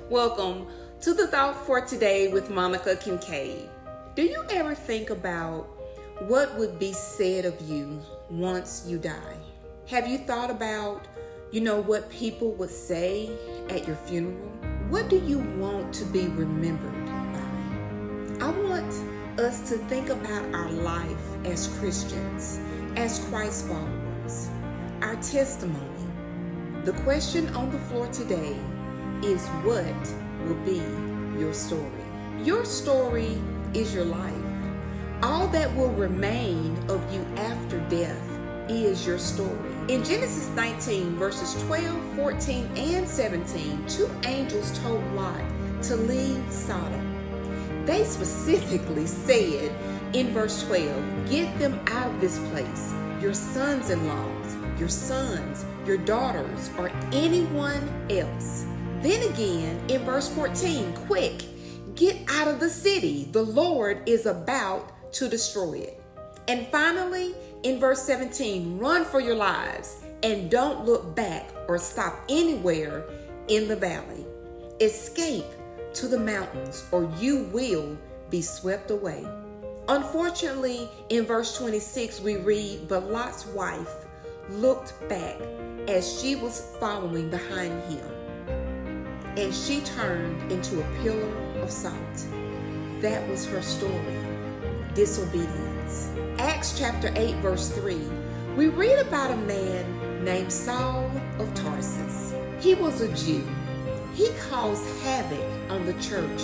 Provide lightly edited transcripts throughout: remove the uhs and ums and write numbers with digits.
Welcome to the Thought for Today with Monica Kincaid. Do you ever think about what would be said of you once you die? Have you thought about, what people would say at your funeral? What do you want to be remembered by? I want us to think about our life as Christians, as Christ followers, our testimony. The question on the floor today is, what will be your story? Your story is your life. All that will remain of you after death is your story. In Genesis 19, verses 12, 14, and 17, two angels told Lot to leave Sodom. They specifically said in verse 12, get them out of this place, your sons-in-laws, your sons, your daughters, or anyone else. Then again, in verse 14, quick, get out of the city. The Lord is about to destroy it. And finally, in verse 17, run for your lives and don't look back or stop anywhere in the valley. Escape to the mountains or you will be swept away. Unfortunately, in verse 26, we read, but Lot's wife looked back as she was following behind him, and she turned into a pillar of salt. That was her story, disobedience. Acts chapter 8, verse 3, we read about a man named Saul of Tarsus. He was a Jew. He caused havoc on the church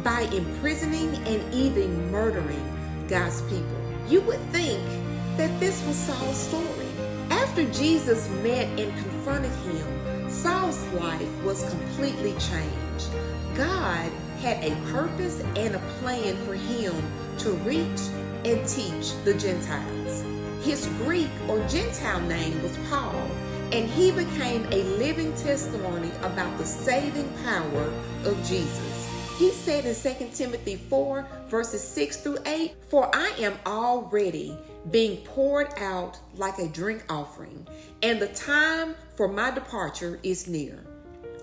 by imprisoning and even murdering God's people. You would think that this was Saul's story. After Jesus met and confronted him, Saul's life was completely changed. God had a purpose and a plan for him to reach and teach the Gentiles. His Greek or Gentile name was Paul, and he became a living testimony about the saving power of Jesus. He said in 2 Timothy 4, verses 6 through 8, for I am already being poured out like a drink offering, and the time for my departure is near.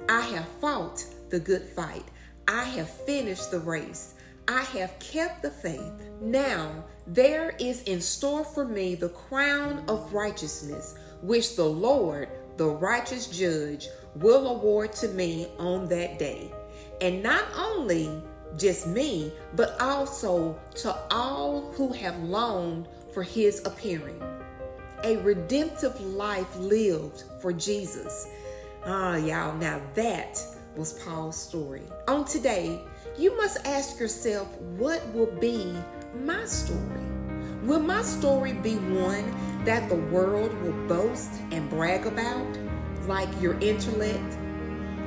I have fought the good fight. I have finished the race. I have kept the faith. Now there is in store for me the crown of righteousness, which the Lord, the righteous judge, will award to me on that day. And not only just me, but also to all who have longed for his appearing. A redemptive life lived for Jesus. Y'all, now that was Paul's story. On today, you must ask yourself, what will be my story? Will my story be one that the world will boast and brag about, like your intellect,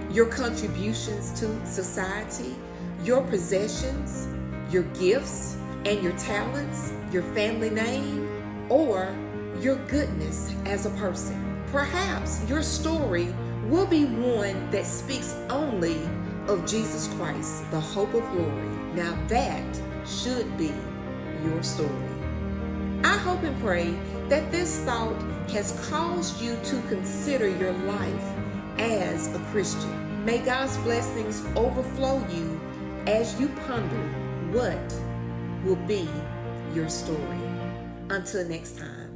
your contributions to society, your possessions, your gifts and your talents, your family name, or your goodness as a person? Perhaps your story will be one that speaks only of Jesus Christ, the hope of glory. Now that should be your story. I hope and pray that this thought has caused you to consider your life as a Christian. May God's blessings overflow you as you ponder what will be your story. Until next time.